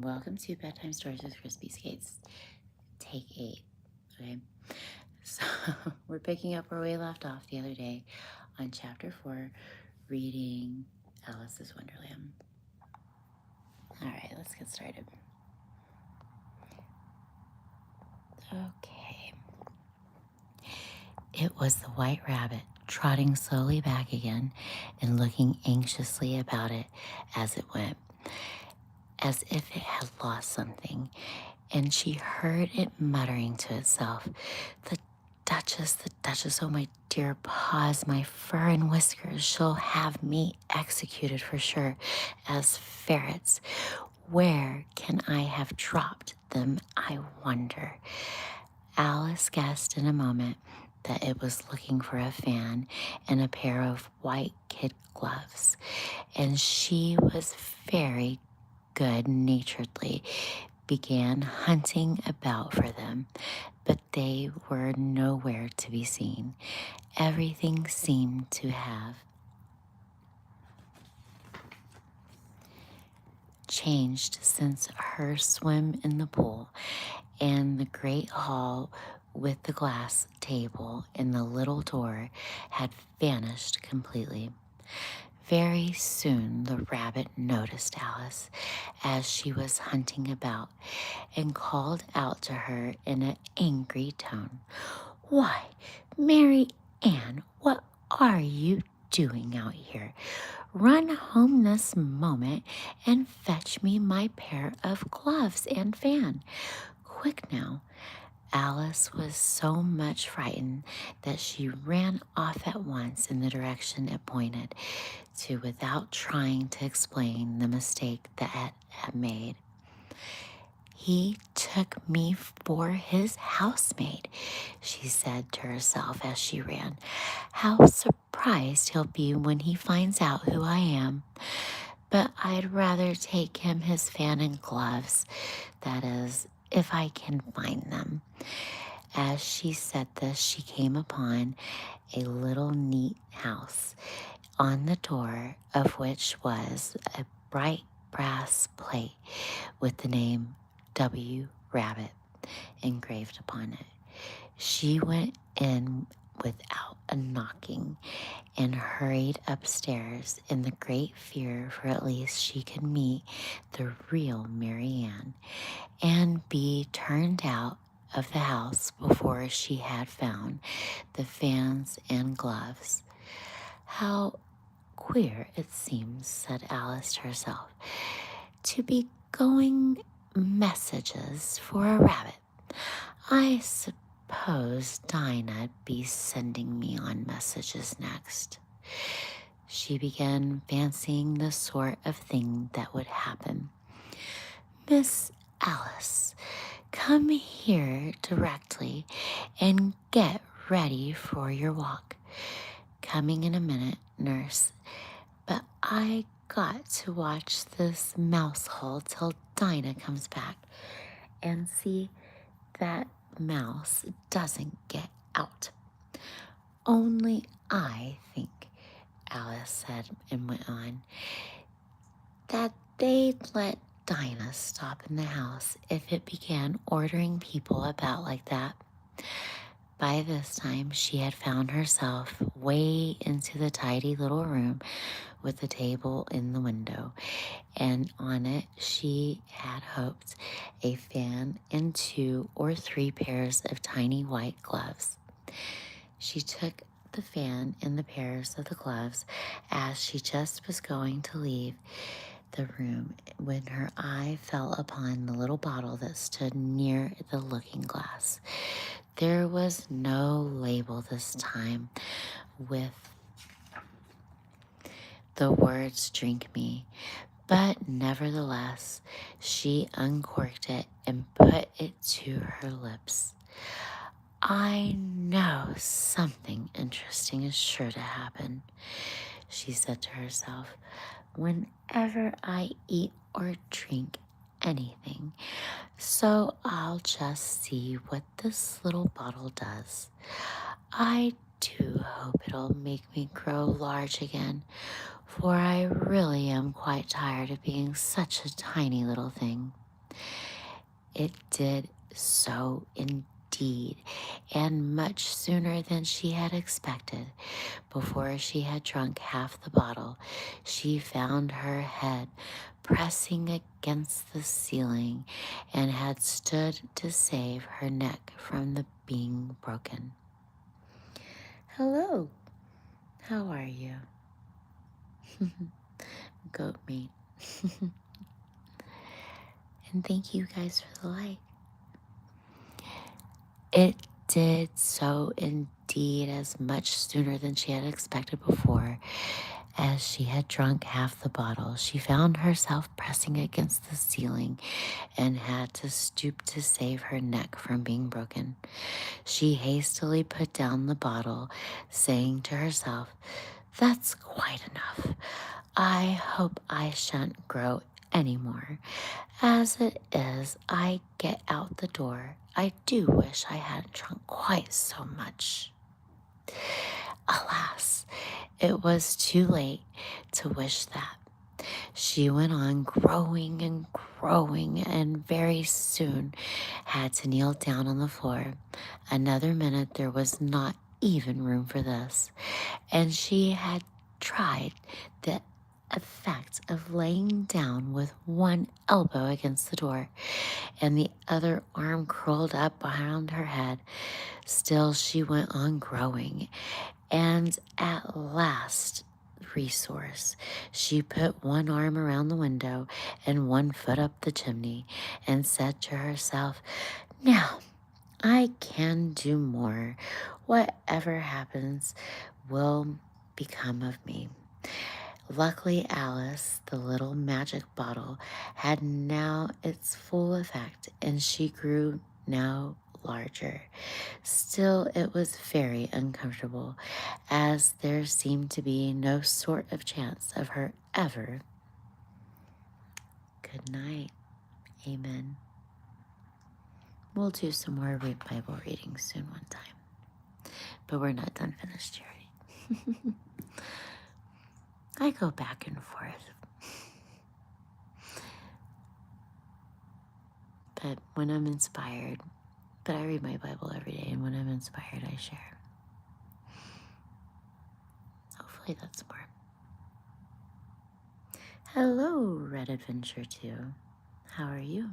Welcome to Bedtime Stories with Crispy Skates. Take 8. Okay, so we're picking up where we left off the other day on chapter 4, reading Alice's Wonderland. All right, let's get started. Okay. It was the White Rabbit trotting slowly back again and looking anxiously about it as it went, as if it had lost something, and she heard it muttering to itself, the Duchess, oh my dear paws, my fur and whiskers, she'll have me executed for sure as ferrets. Where can I have dropped them, I wonder? Alice guessed in a moment that it was looking for a fan and a pair of white kid gloves, and she was very good-naturedly began hunting about for them, but they were nowhere to be seen. Everything seemed to have changed since her swim in the pool, and the great hall with the glass table and the little door had vanished completely. Very soon the rabbit noticed Alice as she was hunting about and called out to her in an angry tone, "Why, Mary Ann, what are you doing out here? Run home this moment and fetch me my pair of gloves and fan. Quick now." Alice was so much frightened that she ran off at once in the direction it pointed to without trying to explain the mistake that it had made. "He took me for his housemaid," she said to herself as she ran. "How surprised he'll be when he finds out who I am. But I'd rather take him his fan and gloves, that is, if I can find them." As she said this, she came upon a little neat house, on the door of which was a bright brass plate with the name W. Rabbit engraved upon it. She went in without a knocking and hurried upstairs in the great fear for at least she could meet the real Mary Ann and be turned out of the house before she had found the fans and gloves. "How queer it seems," said Alice to herself, "to be going messages for a rabbit. I suppose Dinah'd be sending me on messages next." She began fancying the sort of thing that would happen. "Miss Alice, come here directly and get ready for your walk. Coming in a minute, nurse. But I got to watch this mouse hole till Dinah comes back and see that mouse doesn't get out. Only I think," Alice said and went on, "that they'd let Dinah stop in the house if it began ordering people about like that." By this time, she had found herself way into the tidy little room with the table in the window, and on it she had hoped a fan and 2 or 3 pairs of tiny white gloves. She took the fan and the pairs of the gloves as she just was going to leave the room when her eye fell upon the little bottle that stood near the looking glass. There was no label this time with the words "drink me," but nevertheless she uncorked it and put it to her lips. "I know something interesting is sure to happen," she said to herself, "whenever I eat or drink anything. So I'll just see what this little bottle does. I do hope it'll make me grow large again, for I really am quite tired of being such a tiny little thing." It did so indeed, and much sooner than she had expected. Before she had drunk half the bottle, she found her head pressing against the ceiling and had stood to save her neck from the being broken. Hello, how are you? Goat meat. And thank you guys for the like. It did so indeed, as much sooner than she had expected before. As she had drunk half the bottle, she found herself pressing against the ceiling and had to stoop to save her neck from being broken. She hastily put down the bottle, saying to herself, "That's quite enough. I hope I shan't grow any more. As it is, I get out the door. I do wish I hadn't drunk quite so much." Alas, it was too late to wish that. She went on growing and growing, and very soon had to kneel down on the floor. Another minute, there was not even room for this, and she had tried the effect of laying down with one elbow against the door and the other arm curled up behind her head. Still, she went on growing, and at last resource, she put one arm around the window and one foot up the chimney and said to herself, "Now I can do more. Whatever happens will become of me." Luckily, Alice, the little magic bottle, had now its full effect, and she grew now larger. Still, it was very uncomfortable, as there seemed to be no sort of chance of her ever. Good night. Amen. We'll do some more Bible reading soon one time, but we're not done finished yet. I go back and forth, but when I'm inspired, but I read my Bible every day, and when I'm inspired, I share. Hopefully that's more. Hello, Red Adventure 2. How are you?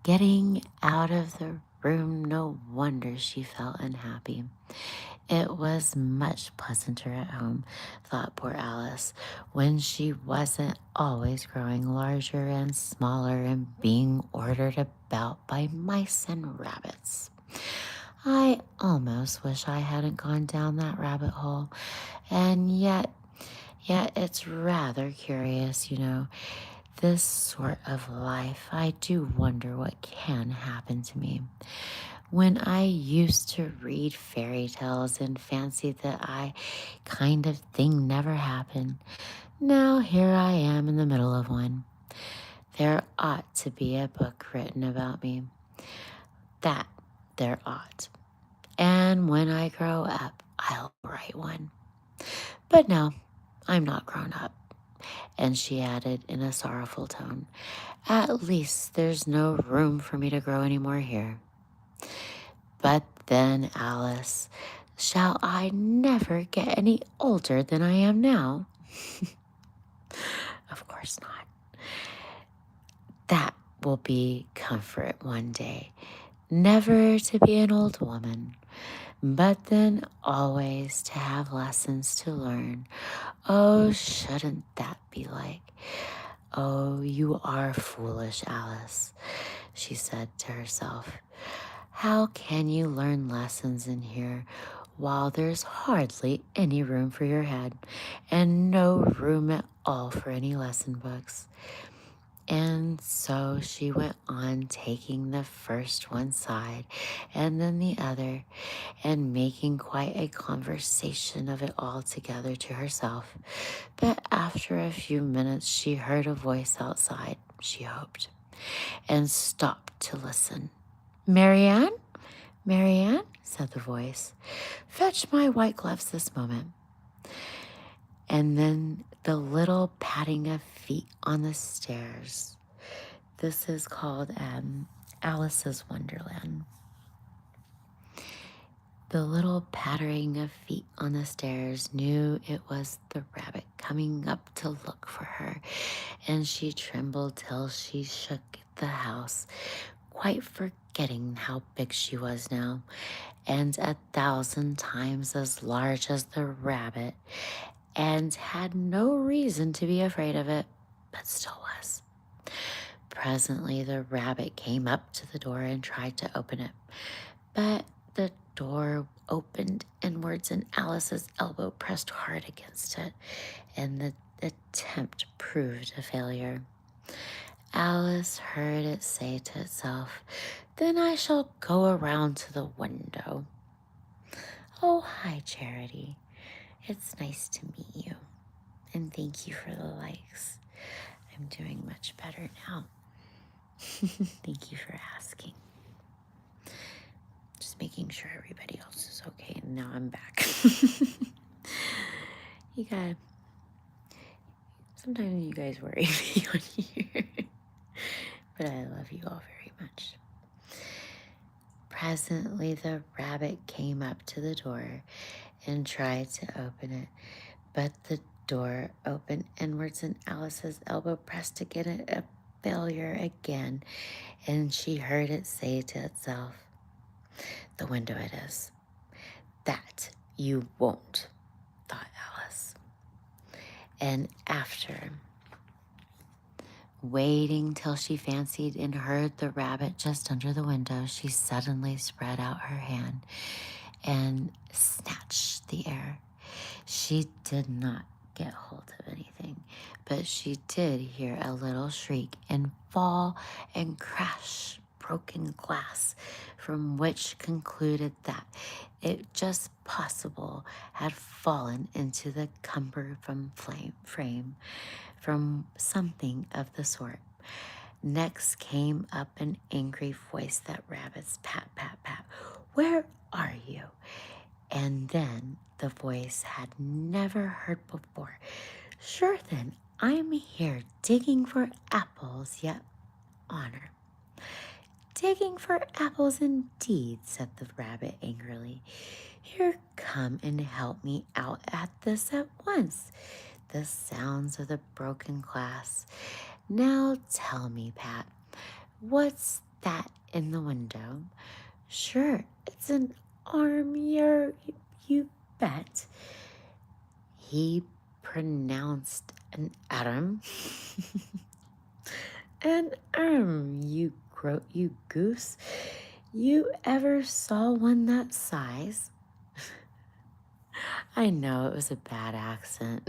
Getting out of the room, no wonder she felt unhappy. It was much pleasanter at home, thought poor Alice, when she wasn't always growing larger and smaller and being ordered about by mice and rabbits. I almost wish I hadn't gone down that rabbit hole, and yet it's rather curious, this sort of life. I do wonder what can happen to me. When I used to read fairy tales and fancy that kind of thing never happened, now here I am in the middle of one. There ought to be a book written about me. That there ought. And when I grow up, I'll write one. But no, I'm not grown up. And she added in a sorrowful tone, "At least there's no room for me to grow any more here." But then, Alice, shall I never get any older than I am now? Of course not. That will be comfort one day, never to be an old woman, but then always to have lessons to learn. Oh, shouldn't that be like? "Oh, you are foolish, Alice," she said to herself. "How can you learn lessons in here while there's hardly any room for your head and no room at all for any lesson books?" And so she went on taking the first one side and then the other and making quite a conversation of it all together to herself. But after a few minutes, she heard a voice outside, she hoped, and stopped to listen. "Marianne? Marianne," said the voice, "fetch my white gloves this moment." And then the little patting of feet on the stairs. This is called Alice's Wonderland. The little pattering of feet on the stairs knew it was the rabbit coming up to look for her, and she trembled till she shook the house, quite forgetting how big she was now, and 1,000 times as large as the rabbit, and had no reason to be afraid of it, but still was. Presently, the rabbit came up to the door and tried to open it, but the door opened inwards and Alice's elbow pressed hard against it, and the attempt proved a failure. Alice heard it say to itself, "Then I shall go around to the window." "Oh, hi, Charity. It's nice to meet you, and thank you for the likes. I'm doing much better now." Thank you for asking. Just making sure everybody else is okay. And now I'm back. Sometimes you guys worry me on here. But I love you all very much. Presently, the rabbit came up to the door and tried to open it, but the door opened inwards and Alice's elbow pressed against it, a failure again, and she heard it say to itself, "The window it is." "That you won't," thought Alice. And after waiting till she fancied and heard the rabbit just under the window, she suddenly spread out her hand and snatched the air. She did not get hold of anything, but she did hear a little shriek and fall and crash broken glass, from which concluded that it just possible had fallen into the cumbersome frame from something of the sort. Next came up an angry voice, that rabbit's pat, pat, pat. "Where are you?" And then the voice had never heard before. "Sure then, I'm here digging for apples, yet honor." "Digging for apples indeed," said the rabbit angrily. "Here, come and help me out at this at once." The sounds of the broken glass. "Now tell me, Pat, what's that in the window?" "Sure, it's an arm, you bet." He pronounced an atom. "An arm, you goose. You ever saw one that size?" I know it was a bad accent.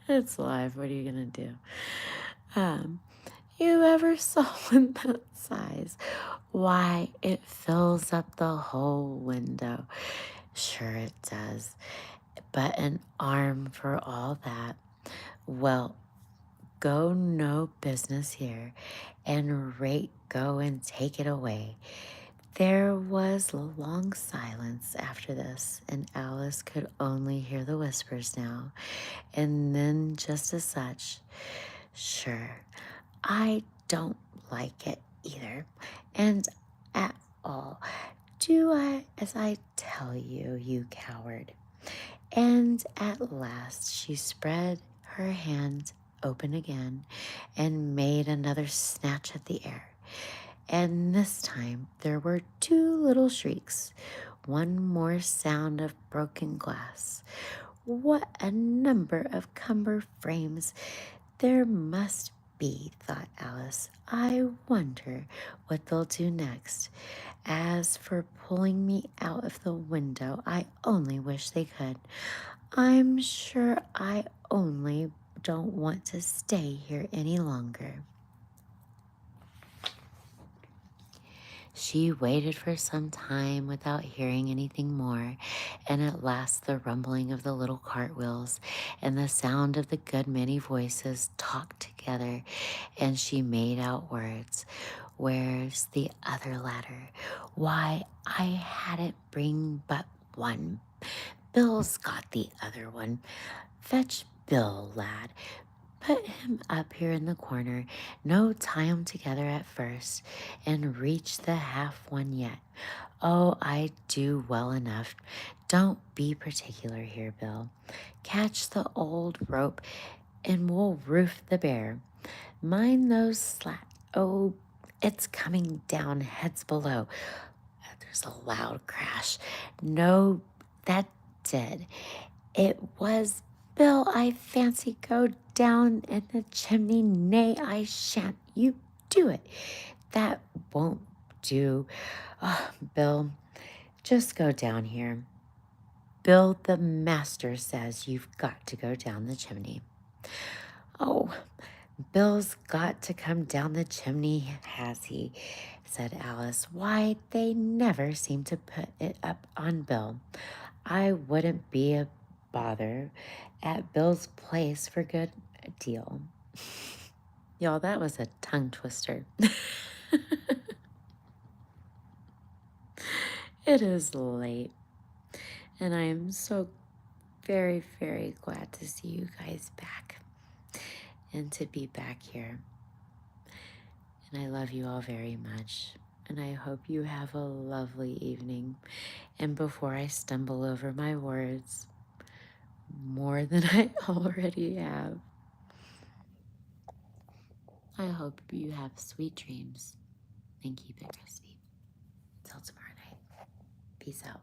It's live. What are you going to do? You ever saw one that size? Why, it fills up the whole window." "Sure it does. But an arm for all that. Well, go no business here, and rate go and take it away." There was a long silence after this, and Alice could only hear the whispers now, and then just as such. "Sure, I don't like it either, and at all. Do as I tell you, you coward." And at last she spread her hand open again and made another snatch at the air. And this time there were 2 little shrieks, one more sound of broken glass. What a number of cumber frames there must be, thought Alice. "I wonder what they'll do next. As for pulling me out of the window, I only wish they could. I'm sure I only don't want to stay here any longer." She waited for some time without hearing anything more, and at last the rumbling of the little cartwheels and the sound of the good many voices talked together, and she made out words. "Where's the other ladder? Why, I had it bring but one. Bill's got the other one. Fetch Bill, lad. put him up here in the corner. No, tie him together at first and reach the half one yet. Oh, I do well enough. Don't be particular here, Bill. Catch the old rope and we'll roof the bear. Mind those slats. Oh, it's coming down heads below. There's a loud crash. No, that did. It was Bill. I fancy go down in the chimney. Nay, I shan't. You do it. That won't do. Oh, Bill, just go down here. Bill, the master says you've got to go down the chimney. Oh, Bill's got to come down the chimney, has he? Said Alice. Why, they never seem to put it up on Bill. I wouldn't be a bother at Bill's place for good deal. Y'all, that was a tongue twister. It is late, and I am so very, very glad to see you guys back and to be back here. And I love you all very much. And I hope you have a lovely evening. And before I stumble over my words more than I already have, I hope you have sweet dreams and keep it crispy. Till tomorrow night. Peace out.